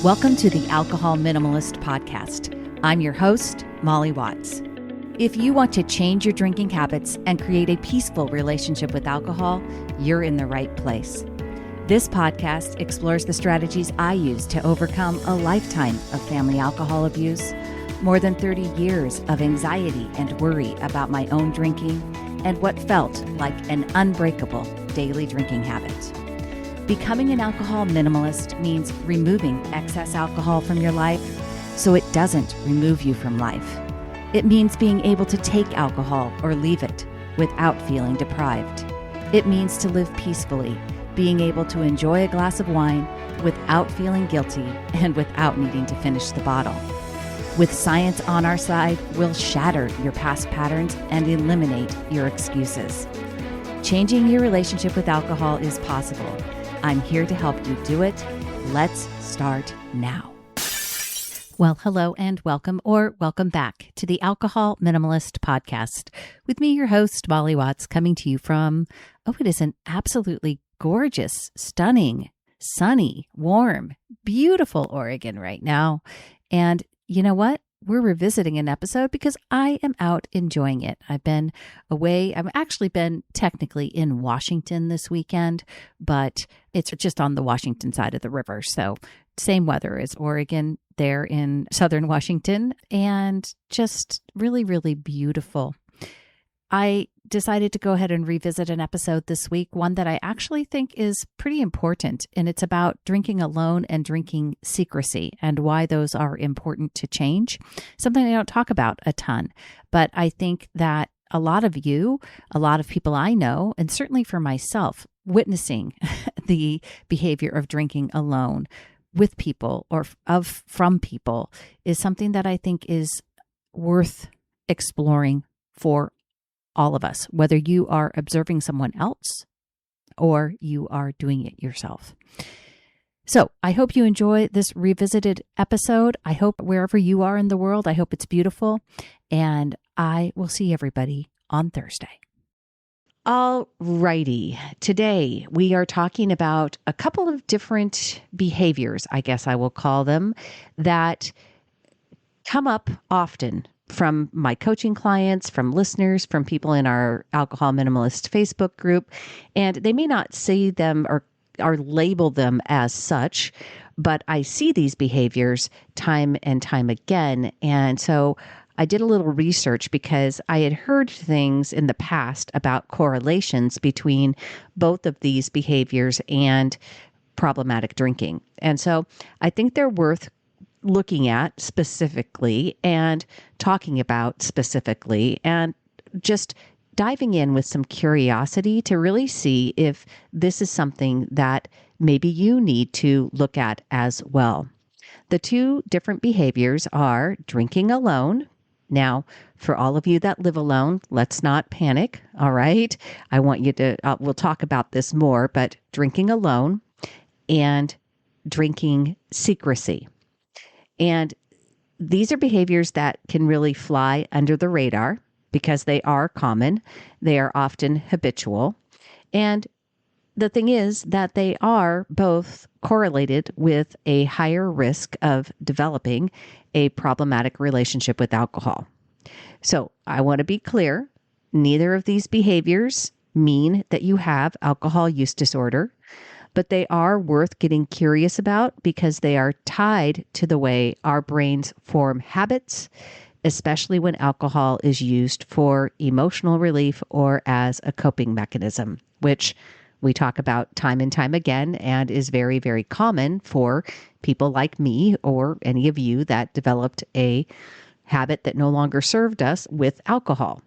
Welcome to the Alcohol Minimalist Podcast. I'm your host, Molly Watts. If you want to change your drinking habits and create a peaceful relationship with alcohol, you're in the right place. This podcast explores the strategies I use to overcome a lifetime of family alcohol abuse, more than 30 years of anxiety and worry about my own drinking, and what felt like an unbreakable daily drinking habit. Becoming an alcohol minimalist means removing excess alcohol from your life so it doesn't remove you from life. It means being able to take alcohol or leave it without feeling deprived. It means to live peacefully, being able to enjoy a glass of wine without feeling guilty and without needing to finish the bottle. With science on our side, we'll shatter your past patterns and eliminate your excuses. Changing your relationship with alcohol is possible. I'm here to help you do it. Let's start now. Well, hello and welcome back to the Alcohol Minimalist Podcast with me, your host, Molly Watts, coming to you from, it is an absolutely gorgeous, stunning, sunny, warm, beautiful Oregon right now. And you know what? We're revisiting an episode because I am out enjoying it. I've been away. I've actually been technically in Washington this weekend, but it's just on the Washington side of the river. So same weather as Oregon there in southern Washington, and just really, really beautiful. I decided to go ahead and revisit an episode this week, one that I actually think is pretty important, and it's about drinking alone and drinking secrecy and why those are important to change. Something I don't talk about a ton, but I think that a lot of people I know, and certainly for myself, witnessing the behavior of drinking alone with people or from people is something that I think is worth exploring for all of us, whether you are observing someone else or you are doing it yourself. So I hope you enjoy this revisited episode. I hope wherever you are in the world, I hope it's beautiful, and I will see everybody on Thursday. All righty. Today we are talking about a couple of different behaviors, I guess I will call them, that come up often from my coaching clients, from listeners, from people in our Alcohol Minimalist Facebook group. And they may not say them or label them as such, but I see these behaviors time and time again. And so I did a little research because I had heard things in the past about correlations between both of these behaviors and problematic drinking. And so I think they're worth looking at specifically and talking about specifically and just diving in with some curiosity to really see if this is something that maybe you need to look at as well. The two different behaviors are drinking alone. Now, for all of you that live alone, let's not panic, all right? I want you to, we'll talk about this more, but drinking alone and drinking secrecy. And these are behaviors that can really fly under the radar because they are common. They are often habitual. And the thing is that they are both correlated with a higher risk of developing a problematic relationship with alcohol. So I want to be clear, neither of these behaviors mean that you have alcohol use disorder, but they are worth getting curious about because they are tied to the way our brains form habits, especially when alcohol is used for emotional relief or as a coping mechanism, which we talk about time and time again and is very, very common for people like me or any of you that developed a habit that no longer served us with alcohol.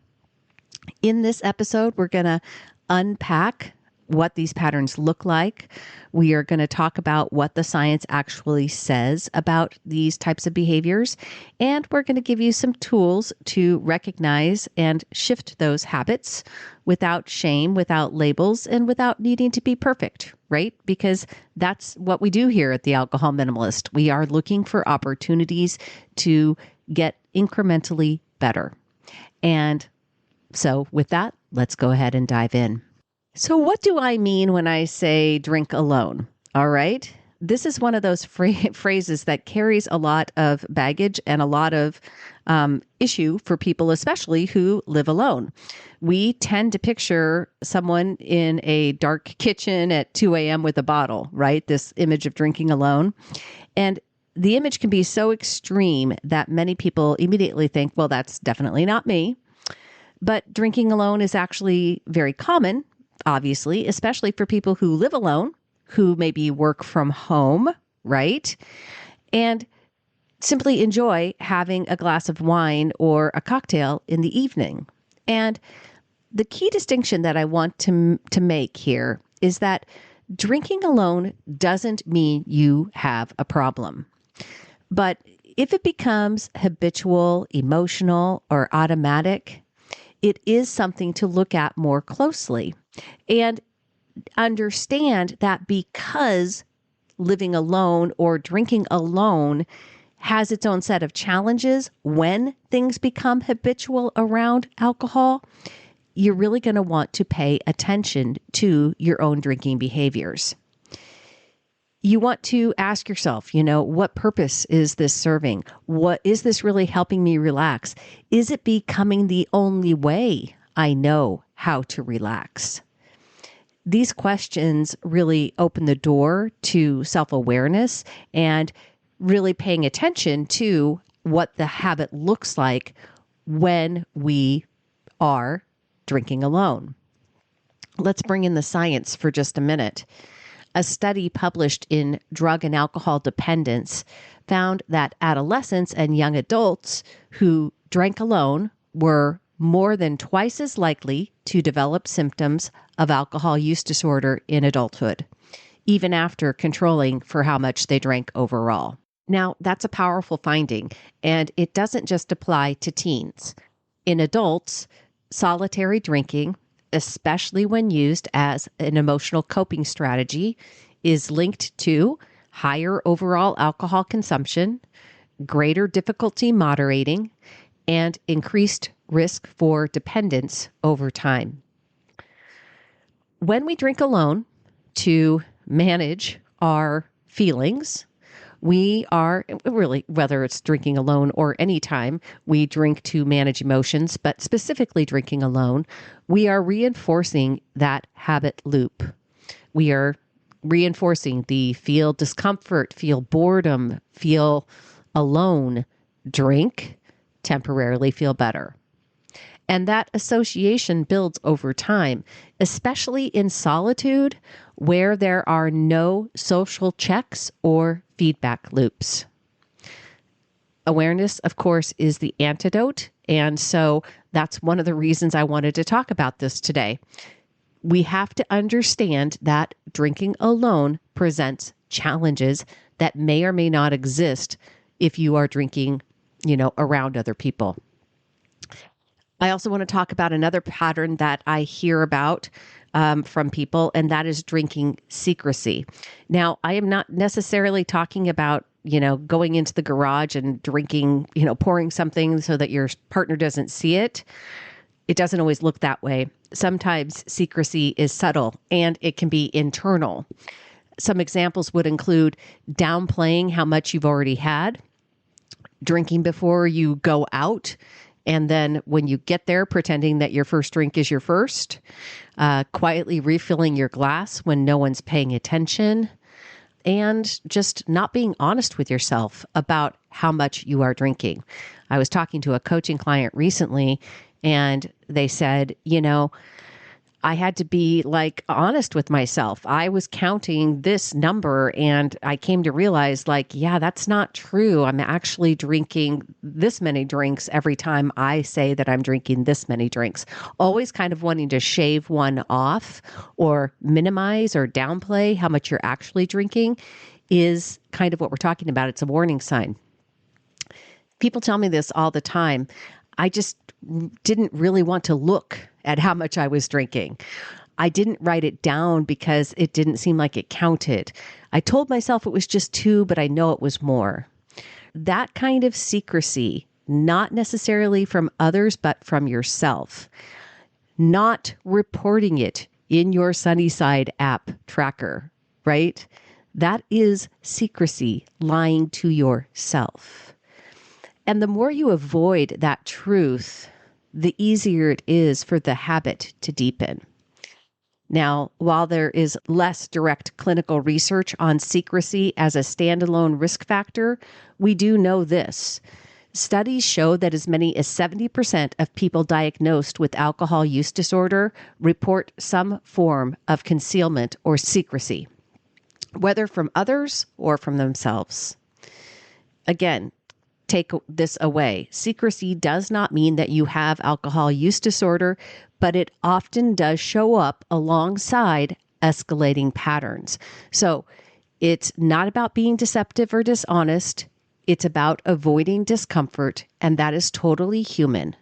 In this episode, we're going to unpack what these patterns look like. We are going to talk about what the science actually says about these types of behaviors. And we're going to give you some tools to recognize and shift those habits without shame, without labels, and without needing to be perfect, right? Because that's what we do here at the Alcohol Minimalist. We are looking for opportunities to get incrementally better. And so with that, let's go ahead and dive in. So what do I mean when I say drink alone? All right. This is one of those phrases that carries a lot of baggage and a lot of issue for people, especially who live alone. We tend to picture someone in a dark kitchen at 2 a.m. with a bottle, right? This image of drinking alone. And the image can be so extreme that many people immediately think, well, that's definitely not me. But drinking alone is actually very common, obviously, especially for people who live alone, who maybe work from home, right? And simply enjoy having a glass of wine or a cocktail in the evening. And the key distinction that I want to make here is that drinking alone doesn't mean you have a problem. But if it becomes habitual, emotional, or automatic, it is something to look at more closely and understand that because living alone or drinking alone has its own set of challenges when things become habitual around alcohol, you're really going to want to pay attention to your own drinking behaviors. You want to ask yourself, what purpose is this serving? What is this really helping me relax? Is it becoming the only way I know how to relax? These questions really open the door to self-awareness and really paying attention to what the habit looks like when we are drinking alone. Let's bring in the science for just a minute. A study published in Drug and Alcohol Dependence found that adolescents and young adults who drank alone were more than twice as likely to develop symptoms of alcohol use disorder in adulthood, even after controlling for how much they drank overall. Now, that's a powerful finding, and it doesn't just apply to teens. In adults, solitary drinking, especially when used as an emotional coping strategy, is linked to higher overall alcohol consumption, greater difficulty moderating, and increased risk for dependence over time. When we drink alone to manage our feelings, we are really, whether it's drinking alone or anytime we drink to manage emotions, but specifically drinking alone, we are reinforcing that habit loop. We are reinforcing the feel discomfort, feel boredom, feel alone, drink, temporarily feel better. And that association builds over time, especially in solitude where there are no social checks or feedback loops. Awareness, of course, is the antidote. And so that's one of the reasons I wanted to talk about this today. We have to understand that drinking alone presents challenges that may or may not exist if you are drinking, around other people. I also want to talk about another pattern that I hear about from people, and that is drinking secrecy. Now, I am not necessarily talking about, going into the garage and drinking, pouring something so that your partner doesn't see it. It doesn't always look that way. Sometimes secrecy is subtle and it can be internal. Some examples would include downplaying how much you've already had, drinking before you go out, and then when you get there, pretending that your first drink is your first, quietly refilling your glass when no one's paying attention, and just not being honest with yourself about how much you are drinking. I was talking to a coaching client recently, and they said, I had to be honest with myself. I was counting this number and I came to realize that's not true. I'm actually drinking this many drinks every time I say that I'm drinking this many drinks. Always kind of wanting to shave one off or minimize or downplay how much you're actually drinking is kind of what we're talking about. It's a warning sign. People tell me this all the time. I just didn't really want to look at how much I was drinking. I didn't write it down because it didn't seem like it counted. I told myself it was just 2, but I know it was more. That kind of secrecy, not necessarily from others, but from yourself. Not reporting it in your Sunnyside app tracker, right? That is secrecy, lying to yourself. And the more you avoid that truth, the easier it is for the habit to deepen. Now, while there is less direct clinical research on secrecy as a standalone risk factor, we do know this. Studies show that as many as 70% of people diagnosed with alcohol use disorder report some form of concealment or secrecy, whether from others or from themselves. Again, take this away. Secrecy does not mean that you have alcohol use disorder, but it often does show up alongside escalating patterns. So it's not about being deceptive or dishonest. It's about avoiding discomfort, and that is totally human.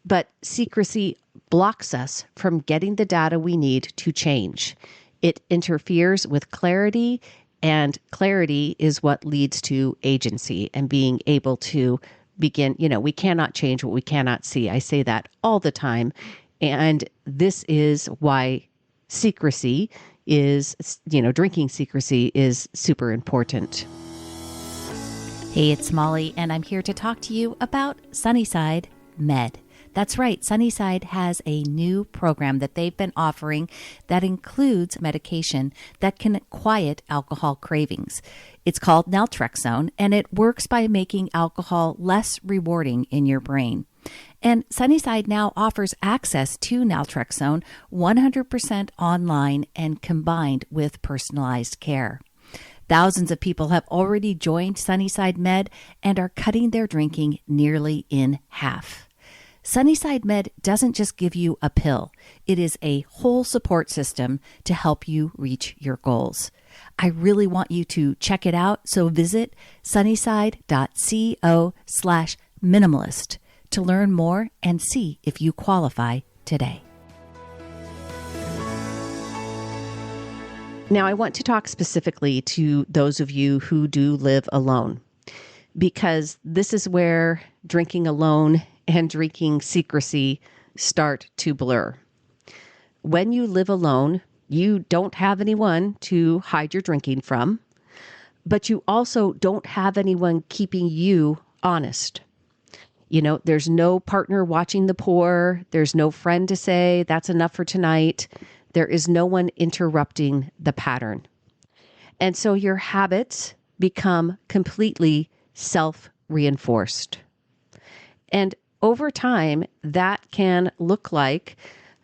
But secrecy blocks us from getting the data we need to change. It interferes with clarity, and clarity is what leads to agency and being able to begin. We cannot change what we cannot see. I say that all the time. And this is why secrecy is, drinking secrecy is super important. Hey, it's Molly, and I'm here to talk to you about Sunnyside Med. That's right. Sunnyside has a new program that they've been offering that includes medication that can quiet alcohol cravings. It's called naltrexone, and it works by making alcohol less rewarding in your brain. And Sunnyside now offers access to naltrexone 100% online and combined with personalized care. Thousands of people have already joined Sunnyside Med and are cutting their drinking nearly in half. Sunnyside Med doesn't just give you a pill. It is a whole support system to help you reach your goals. I really want you to check it out, so visit sunnyside.co/minimalist to learn more and see if you qualify today. Now, I want to talk specifically to those of you who do live alone, because this is where drinking alone and drinking secrecy start to blur. When you live alone, you don't have anyone to hide your drinking from, but you also don't have anyone keeping you honest. There's no partner watching the pour. There's no friend to say, that's enough for tonight. There is no one interrupting the pattern. And so your habits become completely self-reinforced. And over time, that can look like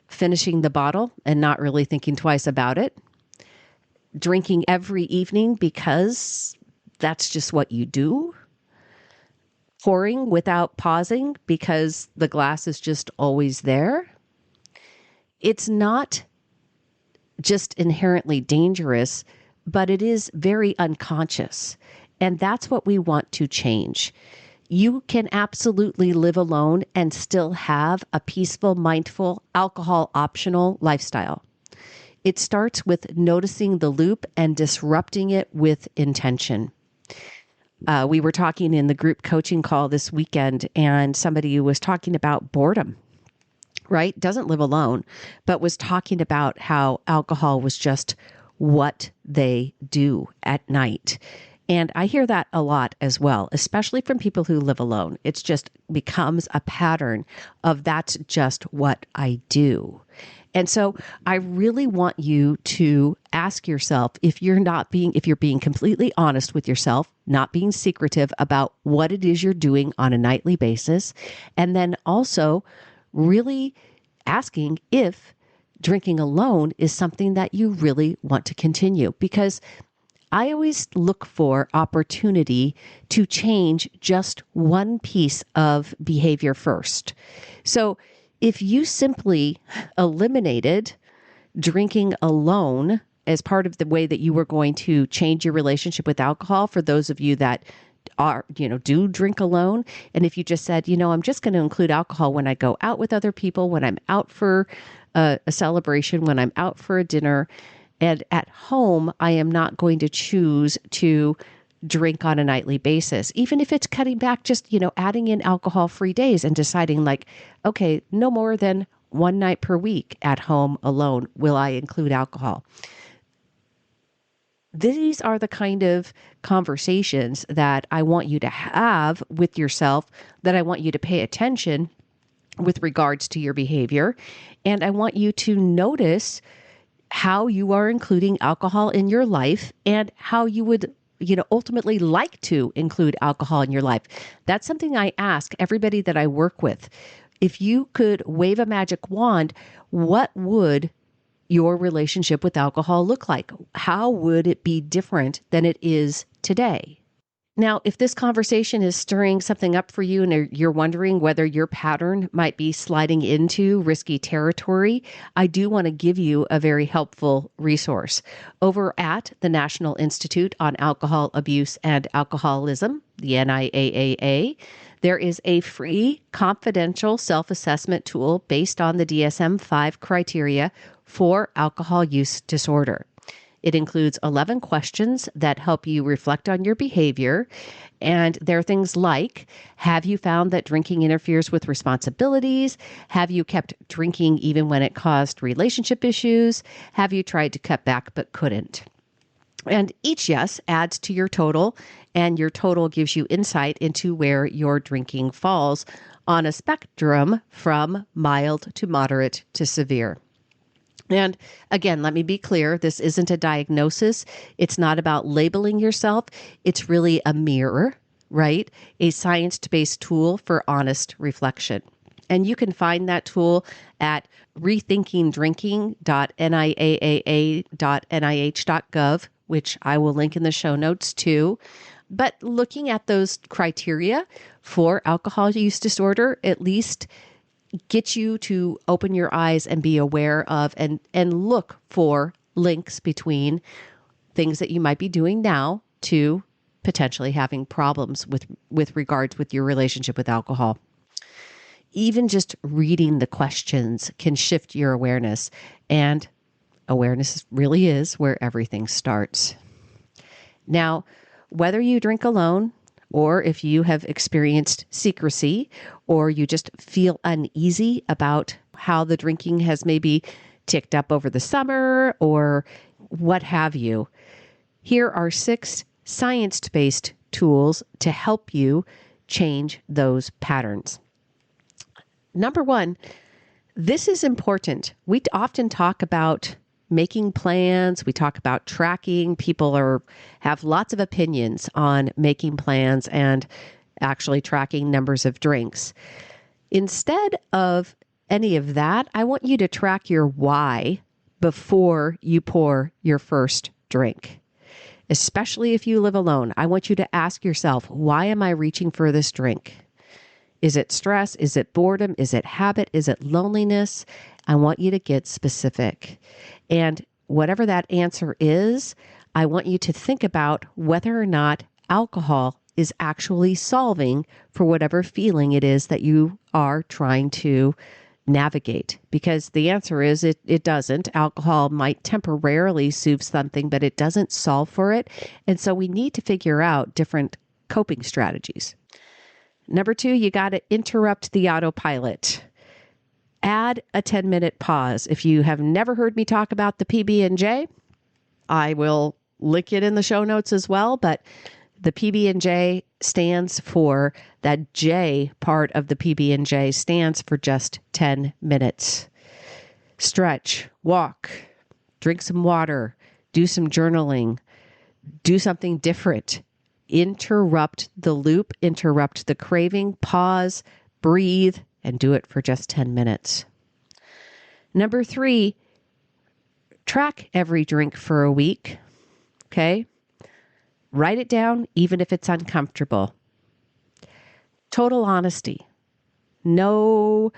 finishing the bottle and not really thinking twice about it, drinking every evening because that's just what you do, pouring without pausing because the glass is just always there. It's not just inherently dangerous, but it is very unconscious. And that's what we want to change. You can absolutely live alone and still have a peaceful, mindful, alcohol-optional lifestyle. It starts with noticing the loop and disrupting it with intention. We were talking in the group coaching call this weekend, and somebody was talking about boredom, right? Doesn't live alone, but was talking about how alcohol was just what they do at night. And I hear that a lot as well, especially from people who live alone. It's just becomes a pattern of that's just what I do. And so I really want you to ask yourself, if you're being completely honest with yourself, not being secretive about what it is you're doing on a nightly basis, and then also really asking if drinking alone is something that you really want to continue. Because I always look for opportunity to change just one piece of behavior first. So if you simply eliminated drinking alone as part of the way that you were going to change your relationship with alcohol, for those of you that do drink alone, and if you just said, I'm just going to include alcohol when I go out with other people, when I'm out for a celebration, when I'm out for a dinner, and at home, I am not going to choose to drink on a nightly basis, even if it's cutting back, just, adding in alcohol-free days and deciding okay, no more than one night per week at home alone will I include alcohol. These are the kind of conversations that I want you to have with yourself, that I want you to pay attention with regards to your behavior. And I want you to notice how you are including alcohol in your life and how you would ultimately like to include alcohol in your life. That's something I ask everybody that I work with. If you could wave a magic wand, what would your relationship with alcohol look like? How would it be different than it is today? Now, if this conversation is stirring something up for you and you're wondering whether your pattern might be sliding into risky territory, I do want to give you a very helpful resource. Over at the National Institute on Alcohol Abuse and Alcoholism, the NIAAA, there is a free confidential self-assessment tool based on the DSM-5 criteria for alcohol use disorder. It includes 11 questions that help you reflect on your behavior. And there are things like, have you found that drinking interferes with responsibilities? Have you kept drinking even when it caused relationship issues? Have you tried to cut back but couldn't? And each yes adds to your total, and your total gives you insight into where your drinking falls on a spectrum from mild to moderate to severe. And again, let me be clear, this isn't a diagnosis. It's not about labeling yourself. It's really a mirror, right? A science-based tool for honest reflection. And you can find that tool at rethinkingdrinking.niaaa.nih.gov, which I will link in the show notes too. But looking at those criteria for alcohol use disorder, at least get you to open your eyes and be aware of and look for links between things that you might be doing now to potentially having problems with regards with your relationship with alcohol. Even just reading the questions can shift your awareness, and awareness really is where everything starts. Now, whether you drink alone, or if you have experienced secrecy, or you just feel uneasy about how the drinking has maybe ticked up over the summer or what have you, here are 6 science-based tools to help you change those patterns. Number 1, this is important. We often talk about making plans. We talk about tracking. People have lots of opinions on making plans and actually tracking numbers of drinks. Instead of any of that, I want you to track your why before you pour your first drink. Especially if you live alone, I want you to ask yourself, why am I reaching for this drink? Is it stress? Is it boredom? Is it habit? Is it loneliness? I want you to get specific. And whatever that answer is, I want you to think about whether or not alcohol is actually solving for whatever feeling it is that you are trying to navigate. Because the answer is it doesn't. Alcohol might temporarily soothe something, but it doesn't solve for it. And so we need to figure out different coping strategies. Number 2, you got to interrupt the autopilot. Add a 10-minute pause. If you have never heard me talk about the PB&J, I will link it in the show notes as well. But the PB&J stands for, that J part of the PB&J stands for just 10 minutes. Stretch, walk, drink some water, do some journaling, do something different. Interrupt the loop, interrupt the craving, pause, breathe, and do it for just 10 minutes. Number 3, track every drink for a week. Okay? Write it down, even if it's uncomfortable. Total honesty. No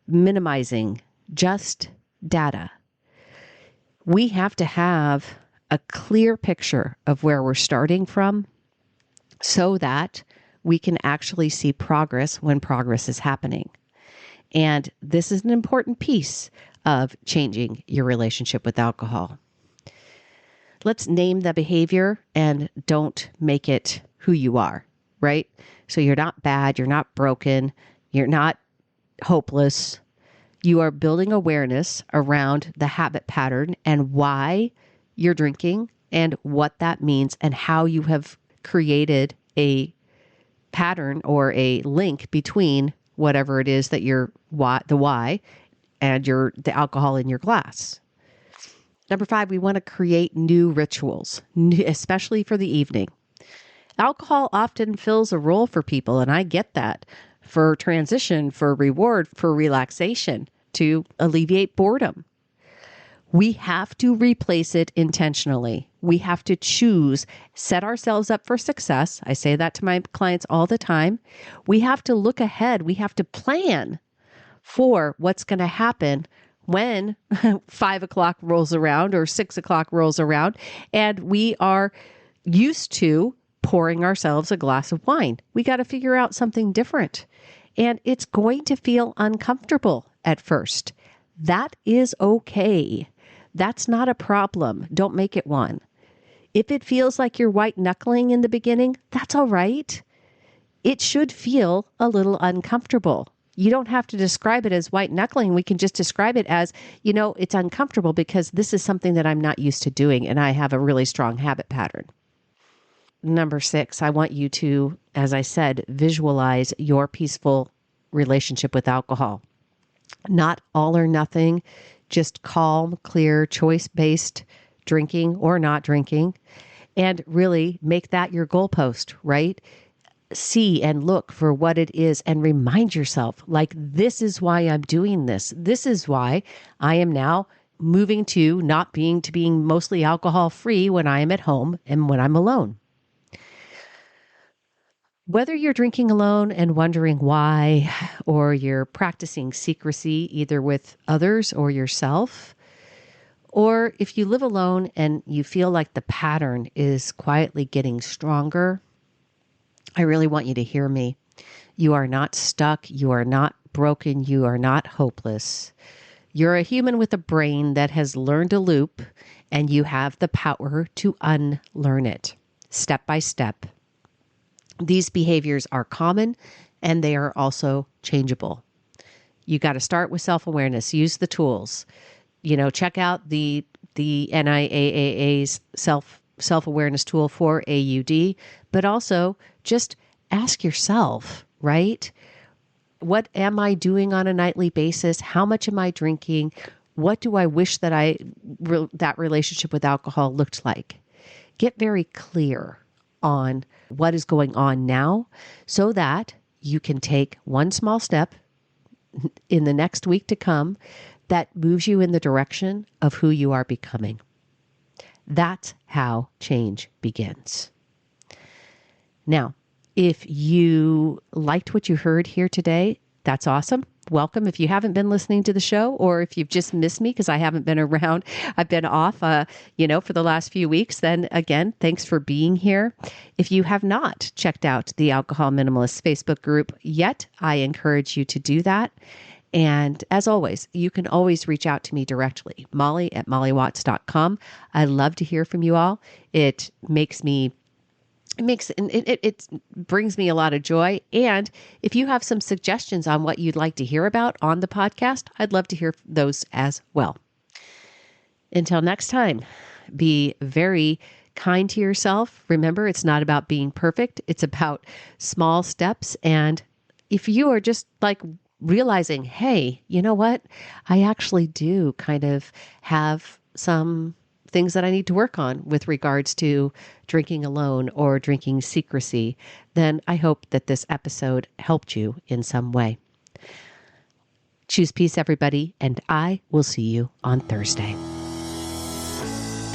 minimizing, just data. We have to have a clear picture of where we're starting from so that we can actually see progress when progress is happening. And this is an important piece of changing your relationship with alcohol. Let's name the behavior and don't make it who you are, right? So you're not bad, you're not broken, you're not hopeless. You are building awareness around the habit pattern and why you're drinking and what that means and how you have created a pattern or a link between whatever it is that the why and the alcohol in your glass. Number 5, we want to create new rituals, especially for the evening. Alcohol often fills a role for people, and I get that, for transition, for reward, for relaxation, to alleviate boredom. We have to replace it intentionally. We have to choose, set ourselves up for success. I say that to my clients all the time. We have to look ahead. We have to plan for what's going to happen when 5 o'clock rolls around or 6 o'clock rolls around, and we are used to pouring ourselves a glass of wine. We got to figure out something different. And it's going to feel uncomfortable at first. That is okay. That's not a problem. Don't make it one. If it feels like you're white knuckling in the beginning, that's all right. It should feel a little uncomfortable. You don't have to describe it as white knuckling. We can just describe it as, it's uncomfortable because this is something that I'm not used to doing and I have a really strong habit pattern. Number 6, I want you to, as I said, visualize your peaceful relationship with alcohol. Not all or nothing, just calm, clear, choice-based drinking or not drinking, and really make that your goalpost, right? See and look for what it is and remind yourself, like, this is why I'm doing this. This is why I am now moving to being mostly alcohol free when I am at home and when I'm alone. Whether you're drinking alone and wondering why, or you're practicing secrecy either with others or yourself, or if you live alone and you feel like the pattern is quietly getting stronger, I really want you to hear me. You are not stuck. You are not broken. You are not hopeless. You're a human with a brain that has learned a loop, and you have the power to unlearn it step by step. These behaviors are common and they are also changeable. You got to start with self-awareness. Use the tools. Check out the NIAAA's self-awareness tool for AUD, but also just ask yourself, right? What am I doing on a nightly basis? How much am I drinking? What do I wish that that relationship with alcohol looked like? Get very clear on what is going on now so that you can take one small step in the next week to come that moves you in the direction of who you are becoming. That's how change begins. Now, if you liked what you heard here today, that's awesome. Welcome. If you haven't been listening to the show, or if you've just missed me because I haven't been around, I've been off, for the last few weeks, then again, thanks for being here. If you have not checked out the Alcohol Minimalist Facebook group yet, I encourage you to do that. And as always, you can always reach out to me directly, molly@mollywatts.com. I love to hear from you all. It brings me a lot of joy. And if you have some suggestions on what you'd like to hear about on the podcast, I'd love to hear those as well. Until next time, be very kind to yourself. Remember, it's not about being perfect. It's about small steps. And if you are just like realizing, hey, you know what? I actually do kind of have some things that I need to work on with regards to drinking alone or drinking secrecy, then I hope that this episode helped you in some way. Choose peace, everybody, and I will see you on Thursday.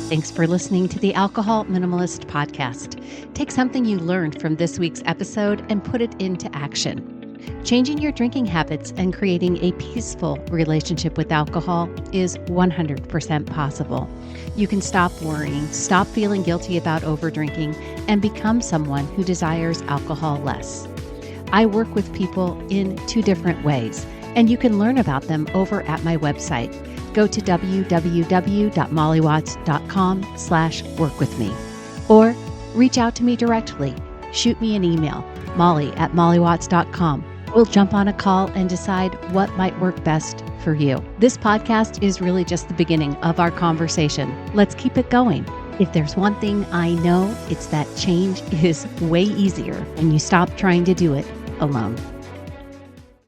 Thanks for listening to the Alcohol Minimalist Podcast. Take something you learned from this week's episode and put it into action. Changing your drinking habits and creating a peaceful relationship with alcohol is 100% possible. You can stop worrying, stop feeling guilty about overdrinking, and become someone who desires alcohol less. I work with people in 2 different ways, and you can learn about them over at my website. Go to www.mollywatts.com/workwithme, or reach out to me directly. Shoot me an email, molly@mollywatts.com. We'll jump on a call and decide what might work best for you. This podcast is really just the beginning of our conversation. Let's keep it going. If there's one thing I know, it's that change is way easier when you stop trying to do it alone.